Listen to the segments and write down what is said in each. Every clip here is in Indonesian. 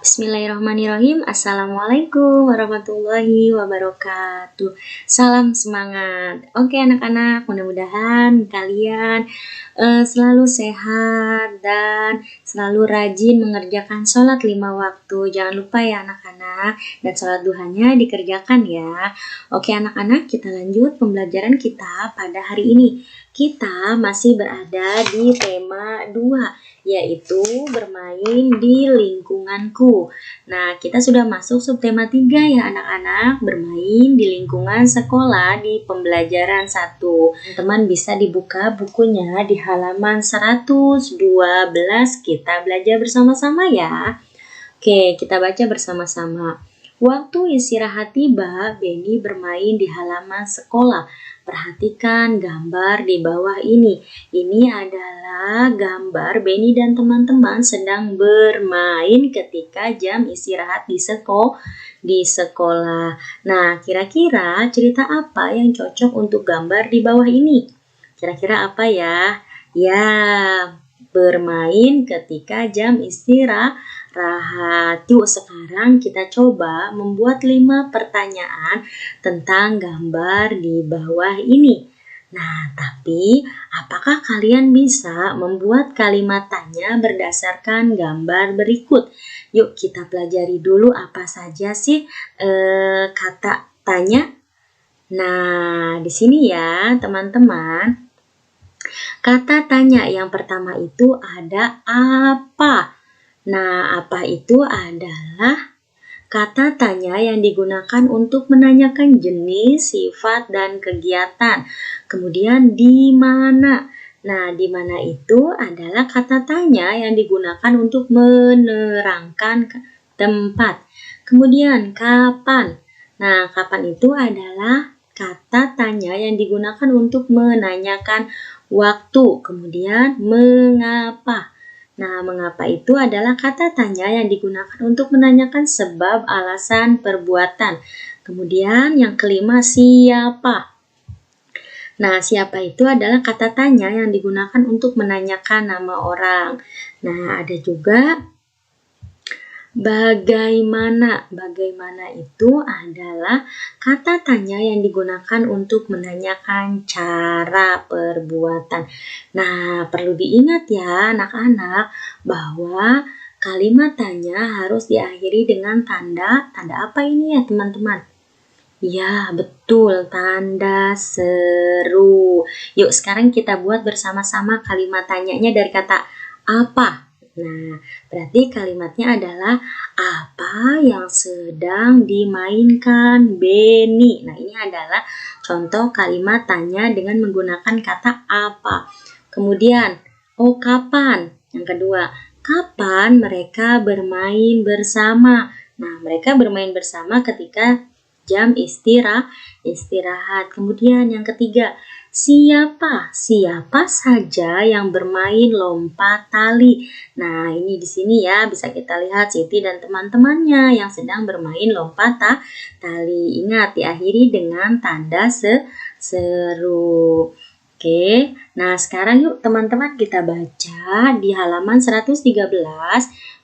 Bismillahirrahmanirrahim. Assalamualaikum warahmatullahi wabarakatuh. Salam semangat. Oke anak-anak, mudah-mudahan kalian selalu sehat dan selalu rajin mengerjakan sholat 5 waktu. Jangan lupa ya anak-anak, dan sholat duhanya dikerjakan ya. Oke anak-anak, kita lanjut pembelajaran kita pada hari ini. Kita masih berada di tema 2, yaitu bermain di lingkunganku. Nah, kita sudah masuk subtema 3 ya anak-anak, bermain di lingkungan sekolah di pembelajaran 1. Teman-teman bisa dibuka bukunya di halaman 112, kita belajar bersama-sama ya. Oke, kita baca bersama-sama. Waktu istirahat tiba, Benny bermain di halaman sekolah. Perhatikan gambar di bawah ini. Ini adalah gambar Benny dan teman-teman sedang bermain ketika jam istirahat di sekolah. Nah, kira-kira cerita apa yang cocok untuk gambar di bawah ini? Kira-kira apa ya? Ya, bermain ketika jam istirahat. Yuk sekarang kita coba membuat 5 pertanyaan tentang gambar di bawah ini. Nah, tapi apakah kalian bisa membuat kalimat tanya berdasarkan gambar berikut? Yuk kita pelajari dulu apa saja sih kata tanya. Nah, di sini ya teman-teman. Kata tanya yang pertama itu ada apa? Nah, apa itu adalah kata tanya yang digunakan untuk menanyakan jenis, sifat, dan kegiatan. Kemudian di mana? Nah, di mana itu adalah kata tanya yang digunakan untuk menerangkan tempat. Kemudian kapan? Nah, kapan itu adalah kata tanya yang digunakan untuk menanyakan waktu. Kemudian mengapa? Nah, mengapa itu adalah kata tanya yang digunakan untuk menanyakan sebab, alasan, perbuatan. Kemudian yang kelima, siapa? Nah, siapa itu adalah kata tanya yang digunakan untuk menanyakan nama orang. Nah, ada juga bagaimana. Bagaimana itu adalah kata tanya yang digunakan untuk menanyakan cara perbuatan. Nah, perlu diingat ya anak-anak bahwa kalimat tanya harus diakhiri dengan tanda apa ini ya teman-teman? Ya, betul, tanda seru. Yuk sekarang kita buat bersama-sama kalimat tanyanya dari kata apa. Nah, berarti kalimatnya adalah apa yang sedang dimainkan Benny. Nah, ini adalah contoh kalimat tanya dengan menggunakan kata apa. Kemudian, kapan? Yang kedua, kapan mereka bermain bersama? Nah, mereka bermain bersama ketika jam istirahat. Kemudian yang ketiga, siapa saja yang bermain lompat tali. Nah, ini di sini ya bisa kita lihat Siti dan teman-temannya yang sedang bermain lompat tali. Ingat diakhiri dengan tanda seru. Oke, nah sekarang yuk teman-teman kita baca di halaman 113,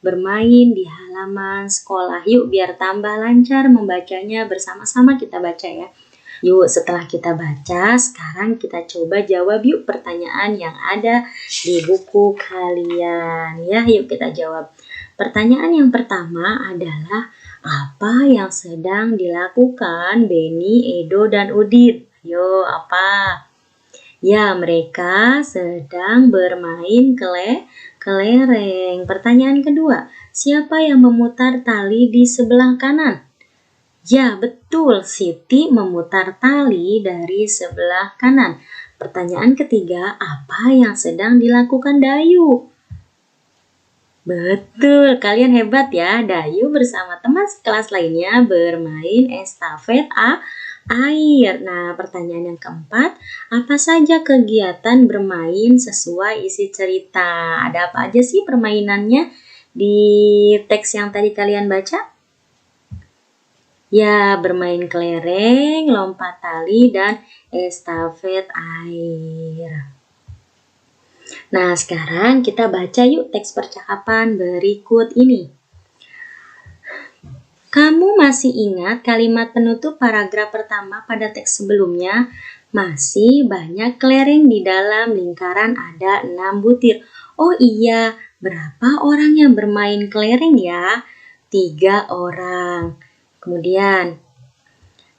bermain di halaman sekolah. Yuk biar tambah lancar membacanya bersama-sama kita baca ya. Yuk setelah kita baca, sekarang kita coba jawab yuk pertanyaan yang ada di buku kalian. Ya, yuk kita jawab. Pertanyaan yang pertama adalah apa yang sedang dilakukan Benny, Edo, dan Udin? Yuk, apa? Ya, mereka sedang bermain kelereng. Pertanyaan kedua, siapa yang memutar tali di sebelah kanan? Ya, betul, Siti memutar tali dari sebelah kanan. Pertanyaan ketiga, apa yang sedang dilakukan Dayu? Betul, kalian hebat ya. Dayu bersama teman sekelas lainnya bermain estafet air. Nah, pertanyaan yang keempat, apa saja kegiatan bermain sesuai isi cerita? Ada apa aja sih permainannya di teks yang tadi kalian baca? Ya, bermain kelereng, lompat tali, dan estafet air. Nah, sekarang kita baca yuk teks percakapan berikut ini. Kamu masih ingat kalimat penutup paragraf pertama pada teks sebelumnya? Masih banyak kelereng di dalam lingkaran ada 6 butir. Oh iya, berapa orang yang bermain kelereng ya? 3 orang. Kemudian,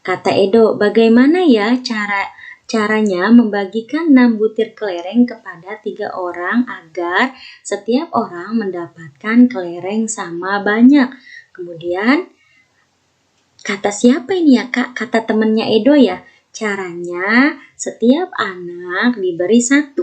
kata Edo, bagaimana ya caranya membagikan 6 butir kelereng kepada 3 orang agar setiap orang mendapatkan kelereng sama banyak? Kemudian, kata siapa ini ya Kak? Kata temennya Edo ya? Caranya setiap anak diberi 1.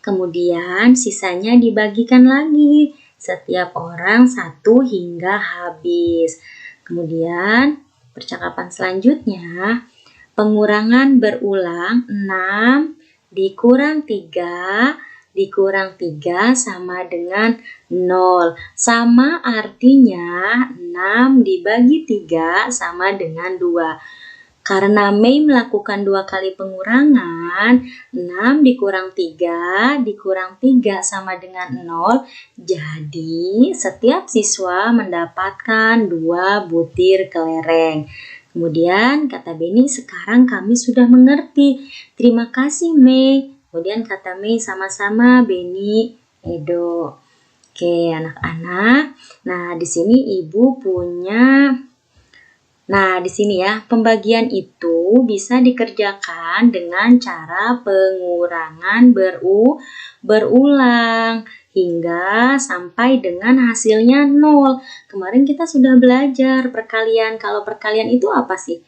Kemudian sisanya dibagikan lagi. Setiap orang 1 hingga habis. Kemudian percakapan selanjutnya. Pengurangan berulang 6 dikurang 3 dikurang 3 sama dengan 0. Sama artinya 6 dibagi 3 sama dengan 2. Karena Mei melakukan 2 kali pengurangan, 6 dikurang 3 dikurang 3 sama dengan 0. Jadi setiap siswa mendapatkan 2 butir kelereng. Kemudian kata Beni, sekarang kami sudah mengerti. Terima kasih Mei. Kemudian kata Mei, sama-sama Beni, Edo. Oke, anak-anak. Nah, di sini Ibu punya. Nah, di sini ya, pembagian itu bisa dikerjakan dengan cara pengurangan berulang hingga sampai dengan hasilnya 0. Kemarin kita sudah belajar perkalian. Kalau perkalian itu apa sih?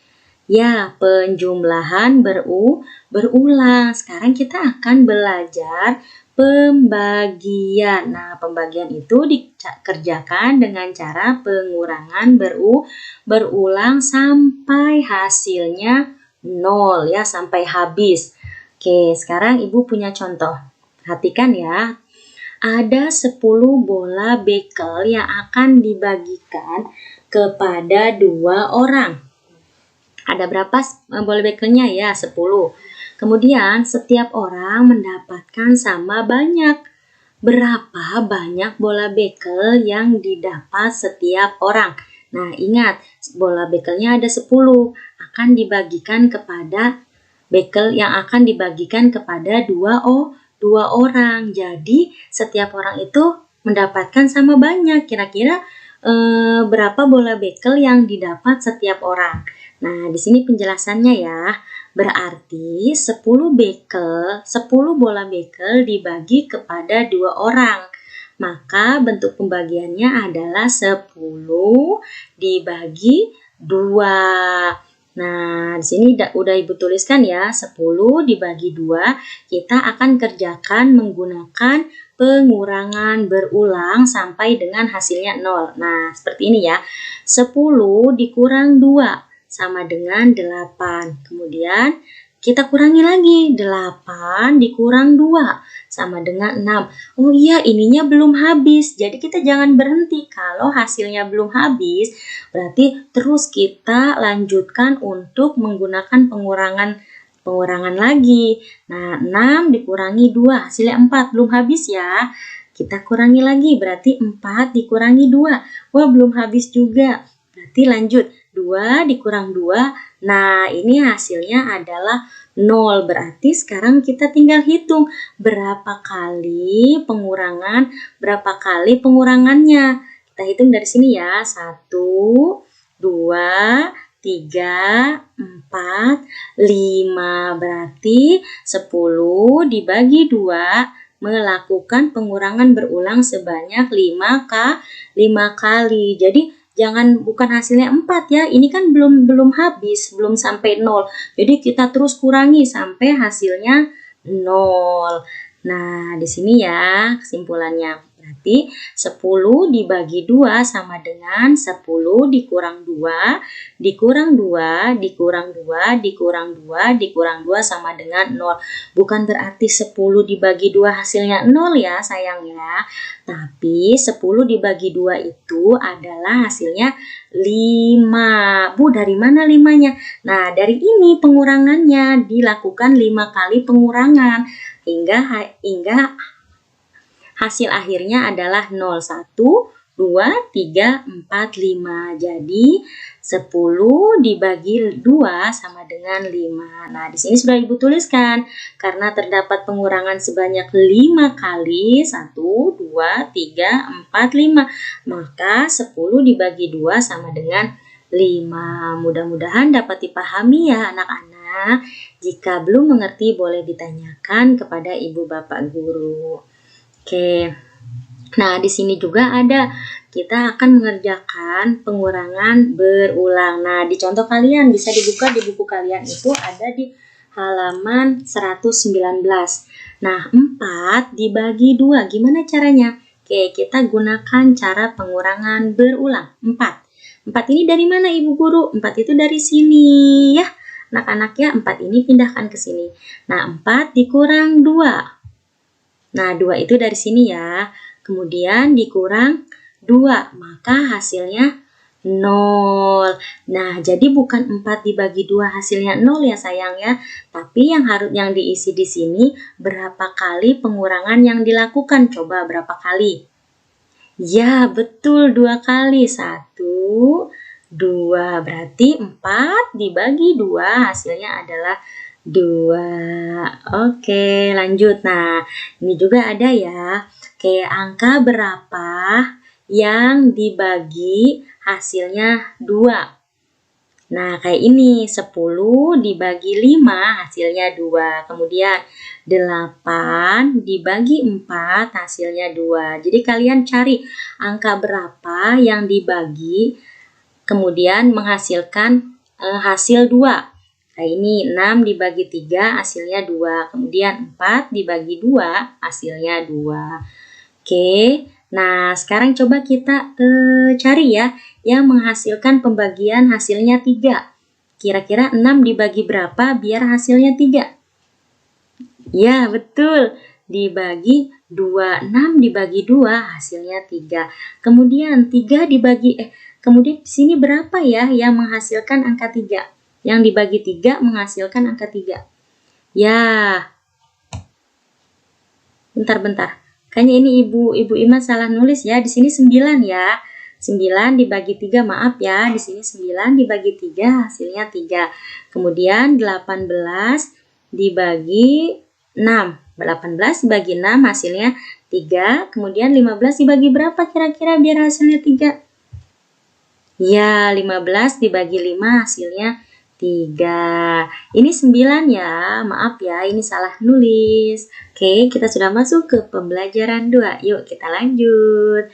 Ya, penjumlahan berulang. Sekarang kita akan belajar pembagian. Nah, pembagian itu dikerjakan dengan cara pengurangan berulang sampai hasilnya 0 ya, sampai habis. Oke, sekarang Ibu punya contoh. Perhatikan ya. Ada 10 bola bekel yang akan dibagikan kepada 2 orang. Ada berapa bola bekelnya ya? 10. Kemudian setiap orang mendapatkan sama banyak. Berapa banyak bola bekel yang didapat setiap orang? Nah, ingat, bola bekelnya ada 10. Akan dibagikan kepada bekel yang akan dibagikan kepada 2 orang. Jadi, setiap orang itu mendapatkan sama banyak. Kira-kira berapa bola bekel yang didapat setiap orang? Nah, di sini penjelasannya ya. Berarti 10 bola bekel dibagi kepada 2 orang. Maka bentuk pembagiannya adalah 10 dibagi 2. Nah, di sini udah Ibu tuliskan ya, 10 dibagi 2. Kita akan kerjakan menggunakan pengurangan berulang sampai dengan hasilnya 0. Nah, seperti ini ya. 10 dikurang 2 sama dengan 8. Kemudian kita kurangi lagi. 8 dikurang 2 sama dengan 6. Oh iya, ininya belum habis. Jadi kita jangan berhenti. Kalau hasilnya belum habis, berarti terus kita lanjutkan untuk menggunakan pengurangan lagi. Nah, 6 dikurangi 2, hasilnya 4. Belum habis ya. Kita kurangi lagi, berarti 4 dikurangi 2. Wah, belum habis juga. Berarti lanjut. 2 dikurang 2, nah ini hasilnya adalah 0. Berarti sekarang kita tinggal hitung berapa kali pengurangannya. Kita hitung dari sini ya, 1, 2, 3, 4, 5. Berarti 10 dibagi 2 melakukan pengurangan berulang sebanyak 5 kali. Jadi bukan hasilnya 4 ya, ini kan belum habis, belum sampai 0. Jadi kita terus kurangi sampai hasilnya 0. Nah, di sini ya kesimpulannya. Berarti 10 dibagi 2 sama dengan 10 dikurang 2, dikurang 2, dikurang 2, dikurang 2, dikurang 2 sama dengan 0. Bukan berarti 10 dibagi 2 hasilnya 0 ya sayang ya. Tapi 10 dibagi 2 itu adalah hasilnya 5. Bu, dari mana 5-nya? Nah, dari ini pengurangannya dilakukan 5 kali pengurangan hingga hasil akhirnya adalah 0, 1, 2, 3, 4, 5. Jadi 10 dibagi 2 sama dengan 5. Nah, di sini sudah Ibu tuliskan. Karena terdapat pengurangan sebanyak 5 kali. 1, 2, 3, 4, 5. Maka 10 dibagi 2 sama dengan 5. Mudah-mudahan dapat dipahami ya anak-anak. Jika belum mengerti boleh ditanyakan kepada ibu bapak guru. Oke. Nah, di sini juga ada kita akan mengerjakan pengurangan berulang. Nah, di contoh kalian bisa dibuka di buku kalian itu ada di halaman 119. Nah, 4 dibagi 2. Gimana caranya? Oke, kita gunakan cara pengurangan berulang. 4. 4 ini dari mana Ibu Guru? 4 itu dari sini ya. Anak-anak ya, 4 ini pindahkan ke sini. Nah, 4 dikurang 2. Nah, 2 itu dari sini ya. Kemudian dikurang 2, maka hasilnya 0. Nah, jadi bukan 4 dibagi 2 hasilnya 0 ya sayang ya. Tapi yang diisi di sini berapa kali pengurangan yang dilakukan? Coba berapa kali? Ya, betul 2 kali. 1, 2. Berarti 4 dibagi 2 hasilnya adalah 2. Oke, lanjut. Nah, ini juga ada ya. Oke, angka berapa yang dibagi hasilnya 2? Nah, kayak ini. 10 dibagi 5 hasilnya 2. Kemudian 8 dibagi 4 hasilnya 2. Jadi kalian cari angka berapa yang dibagi kemudian menghasilkan hasil 2. Nah, ini 6 dibagi 3 hasilnya 2. Kemudian 4 dibagi 2 hasilnya 2. Oke, nah sekarang coba kita cari ya yang menghasilkan pembagian hasilnya 3. Kira-kira 6 dibagi berapa biar hasilnya 3? Ya, betul. Dibagi 2. 6 dibagi 2 hasilnya 3. Kemudian 3 dibagi kemudian di sini berapa ya yang menghasilkan angka 3? Yang dibagi 3 menghasilkan angka 3. Ya. Bentar. Kayaknya ini Ibu Ima salah nulis ya. Di sini 9 ya. 9 dibagi 3, maaf ya. Di sini 9 dibagi 3 hasilnya 3. Kemudian 18 dibagi 6. 18 dibagi 6 hasilnya 3. Kemudian 15 dibagi berapa kira-kira biar hasilnya 3? Ya, 15 dibagi 5 hasilnya 3. Ini 9 ya. Maaf ya, ini salah nulis. Oke, kita sudah masuk ke pembelajaran 2. Yuk, kita lanjut.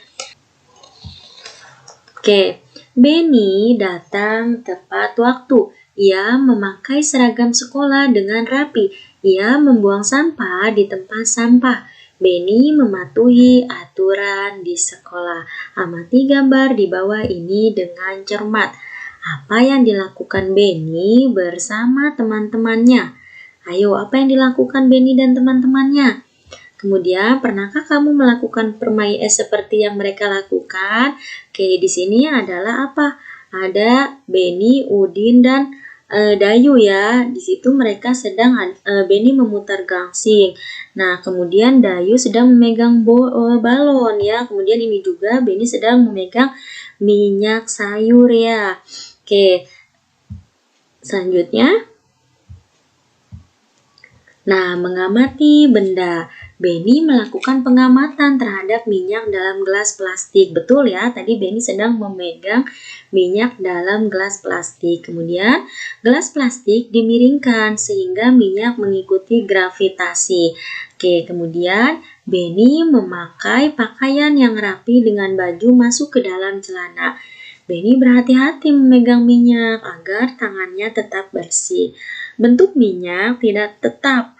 Oke, Benny datang tepat waktu. Ia memakai seragam sekolah dengan rapi. Ia membuang sampah di tempat sampah. Benny mematuhi aturan di sekolah. Amati gambar di bawah ini dengan cermat. Apa yang dilakukan Benny bersama teman-temannya? Ayo, apa yang dilakukan Benny dan teman-temannya? Kemudian, pernahkah kamu melakukan permainan seperti yang mereka lakukan? Oke, di sini adalah apa? Ada Benny, Udin, dan Dayu ya. Di situ mereka sedang Benny memutar gangsing. Nah, kemudian Dayu sedang memegang balon ya. Kemudian ini juga Benny sedang memegang minyak sayur ya. Oke, selanjutnya. Nah, mengamati benda. Benny melakukan pengamatan terhadap minyak dalam gelas plastik. Betul ya, tadi Benny sedang memegang minyak dalam gelas plastik. Kemudian, gelas plastik dimiringkan sehingga minyak mengikuti gravitasi. Oke, kemudian Benny memakai pakaian yang rapi dengan baju masuk ke dalam celana. Benny berhati-hati memegang minyak agar tangannya tetap bersih. Bentuk minyak tidak tetap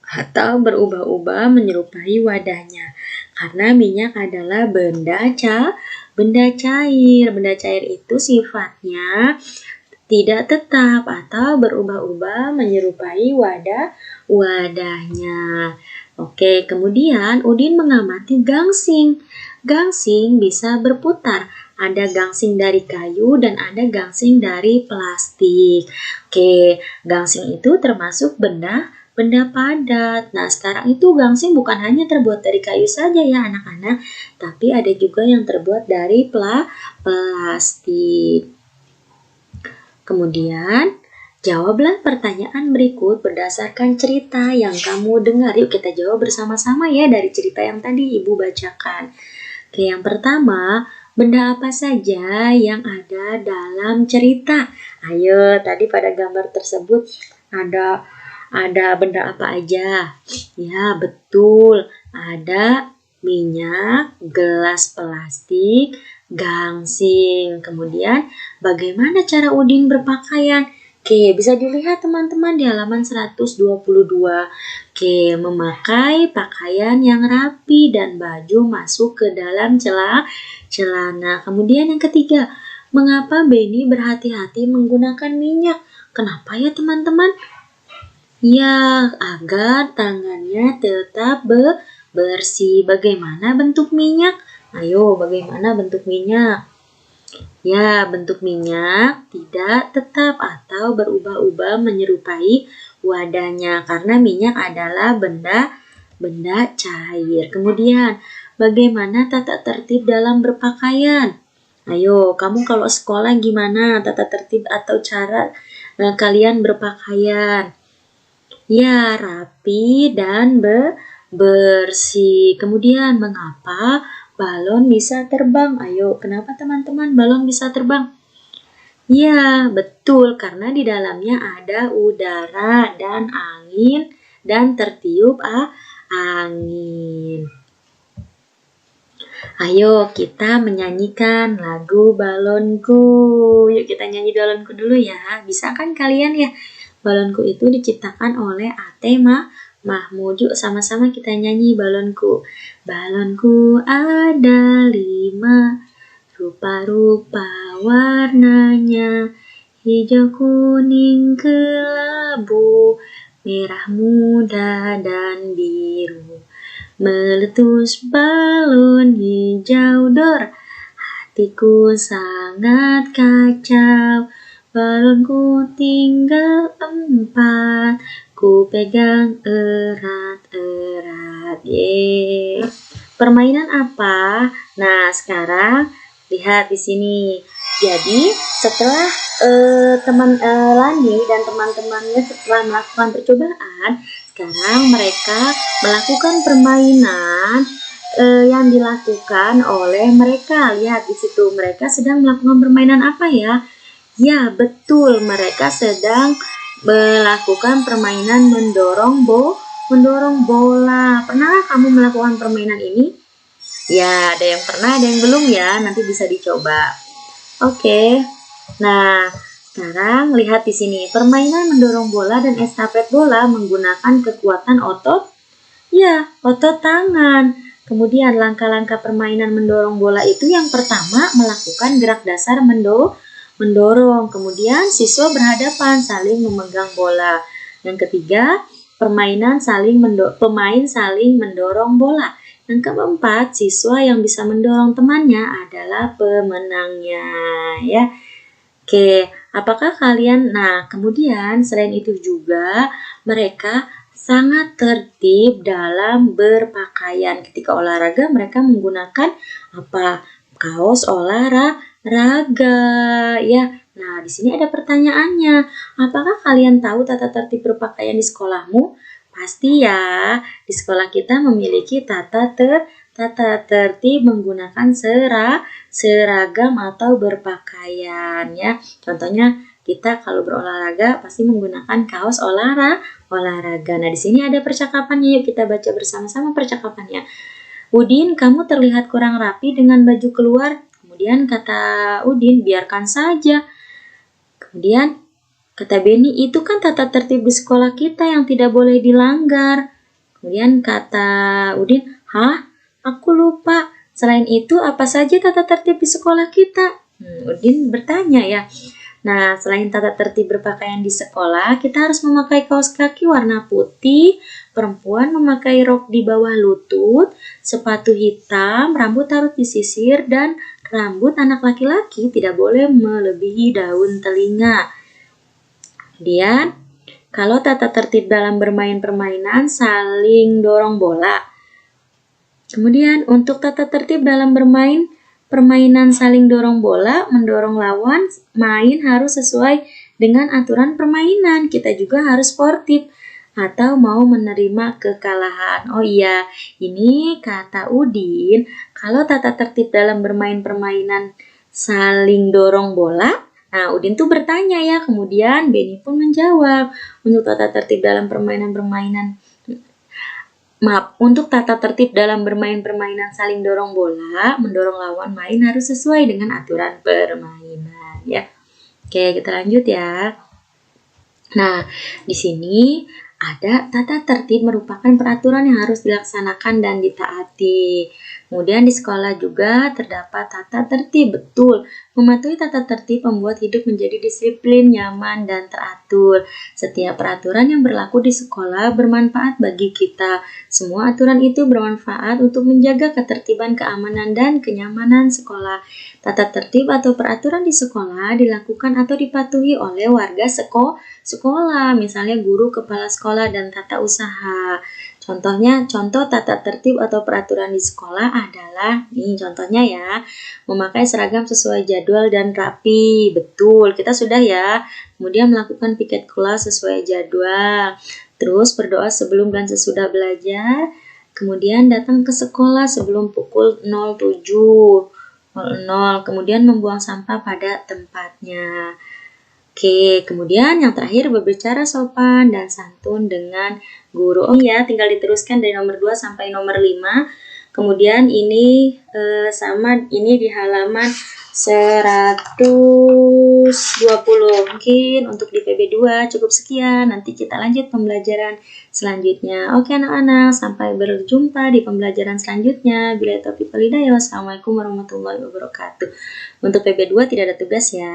atau berubah-ubah menyerupai wadahnya. Karena minyak adalah benda cair. Benda cair itu sifatnya tidak tetap atau berubah-ubah menyerupai wadahnya. Oke, kemudian Udin mengamati gangsing. Gangsing bisa berputar. Ada gangsing dari kayu dan ada gangsing dari plastik. Oke, gangsing itu termasuk benda benda padat. Nah, sekarang itu gangsing bukan hanya terbuat dari kayu saja ya anak-anak, tapi ada juga yang terbuat dari plastik. Kemudian, jawablah pertanyaan berikut berdasarkan cerita yang kamu dengar. Yuk kita jawab bersama-sama ya dari cerita yang tadi Ibu bacakan. Oke, yang pertama, benda apa saja yang ada dalam cerita? Ayo, tadi pada gambar tersebut ada benda apa aja? Ya, betul. Ada minyak, gelas plastik, gangsing. Kemudian, bagaimana cara Udin berpakaian? Oke, bisa dilihat teman-teman di halaman 122. Oke, memakai pakaian yang rapi dan baju masuk ke dalam celana. Kemudian yang ketiga, mengapa Benny berhati-hati menggunakan minyak? Kenapa ya teman-teman? Ya, agar tangannya tetap bersih. Bagaimana bentuk minyak? Ayo, bagaimana bentuk minyak? Ya, bentuk minyak tidak tetap atau berubah-ubah menyerupai wadahnya karena minyak adalah benda cair. Kemudian, bagaimana tata tertib dalam berpakaian? Ayo, kamu kalau sekolah gimana tata tertib atau cara kalian berpakaian? Ya, rapi dan bersih. Kemudian, mengapa balon bisa terbang? Ayo, kenapa teman-teman balon bisa terbang? Ya, betul, karena di dalamnya ada udara dan angin dan tertiup angin. Ayo kita menyanyikan lagu Balonku. Yuk kita nyanyi Balonku dulu ya. Bisa kan kalian ya? Balonku itu diciptakan oleh Ate Mahmud. Yuk sama-sama kita nyanyi Balonku. Balonku ada 5, rupa-rupa warnanya, hijau, kuning, kelabu, merah muda, dan biru. Meletus balon hijau dor, hatiku sangat kacau. Balonku tinggal 4, ku pegang erat-erat. Yeay. Permainan apa? Nah, sekarang lihat di sini. Jadi, setelah Lani dan teman-temannya setelah melakukan percobaan, sekarang mereka melakukan permainan yang dilakukan oleh mereka. Lihat di situ, mereka sedang melakukan permainan apa ya? Ya, betul, mereka sedang melakukan permainan mendorong bola. Pernahkah kamu melakukan permainan ini? Ya, ada yang pernah, ada yang belum ya. Nanti bisa dicoba. Oke. Nah, sekarang lihat di sini. Permainan mendorong bola dan estafet bola menggunakan kekuatan otot. Ya, otot tangan. Kemudian langkah-langkah permainan mendorong bola itu yang pertama melakukan gerak dasar mendorong. Kemudian siswa berhadapan saling memegang bola. Yang ketiga, pemain saling mendorong bola. Yang keempat, siswa yang bisa mendorong temannya adalah pemenangnya, ya. Oke, apakah kalian? Nah, kemudian selain itu juga mereka sangat tertib dalam berpakaian. Ketika olahraga mereka menggunakan apa? Kaos olahraga, ya. Nah, di sini ada pertanyaannya. Apakah kalian tahu tata tertib berpakaian di sekolahmu? Pasti ya, di sekolah kita memiliki tata tertib menggunakan seragam atau berpakaian ya. Contohnya kita kalau berolahraga pasti menggunakan kaos olahraga. Nah, di sini ada percakapannya. Yuk kita baca bersama-sama percakapannya. Udin, kamu terlihat kurang rapi dengan baju keluar. Kemudian kata Udin, biarkan saja. Kemudian kata Benny, itu kan tata tertib di sekolah kita yang tidak boleh dilanggar. Kemudian kata Udin, hah? Aku lupa. Selain itu, apa saja tata tertib di sekolah kita? Udin bertanya ya. Nah, selain tata tertib berpakaian di sekolah, kita harus memakai kaos kaki warna putih, perempuan memakai rok di bawah lutut, sepatu hitam, rambut harus disisir, dan rambut anak laki-laki tidak boleh melebihi daun telinga. Kemudian, Kalau tata tertib dalam bermain permainan saling dorong bola. Kemudian untuk tata tertib dalam bermain permainan saling dorong bola, mendorong lawan main harus sesuai dengan aturan permainan. Kita juga harus sportif atau mau menerima kekalahan. Oh iya, ini kata Udin, kalau tata tertib dalam bermain permainan saling dorong bola. Nah, Udin tuh bertanya ya, kemudian Benny pun menjawab. Untuk tata tertib dalam untuk tata tertib dalam bermain permainan saling dorong bola, mendorong lawan main harus sesuai dengan aturan permainan ya. Oke, kita lanjut ya. Nah, di sini ada tata tertib merupakan peraturan yang harus dilaksanakan dan ditaati. Kemudian di sekolah juga terdapat tata tertib, betul. Mematuhi tata tertib membuat hidup menjadi disiplin, nyaman, dan teratur. Setiap peraturan yang berlaku di sekolah bermanfaat bagi kita. Semua aturan itu bermanfaat untuk menjaga ketertiban, keamanan, dan kenyamanan sekolah. Tata tertib atau peraturan di sekolah dilakukan atau dipatuhi oleh warga sekolah, misalnya guru, kepala sekolah, dan tata usaha. Contoh tata tertib atau peraturan di sekolah adalah, nih contohnya ya, memakai seragam sesuai jadwal dan rapi, betul, kita sudah ya. Kemudian melakukan piket kelas sesuai jadwal, terus berdoa sebelum dan sesudah belajar, kemudian datang ke sekolah sebelum pukul 07.00, kemudian membuang sampah pada tempatnya. Oke, kemudian yang terakhir berbicara sopan dan santun dengan guru. Oh ya, tinggal diteruskan dari nomor 2 sampai nomor 5. Kemudian ini ini di halaman 120. Mungkin untuk di PB2 cukup sekian. Nanti kita lanjut pembelajaran selanjutnya. Oke anak-anak, sampai berjumpa di pembelajaran selanjutnya. Bila taufiq wal hidayah. Wassalamualaikum warahmatullahi wabarakatuh. Untuk PB2 tidak ada tugas ya.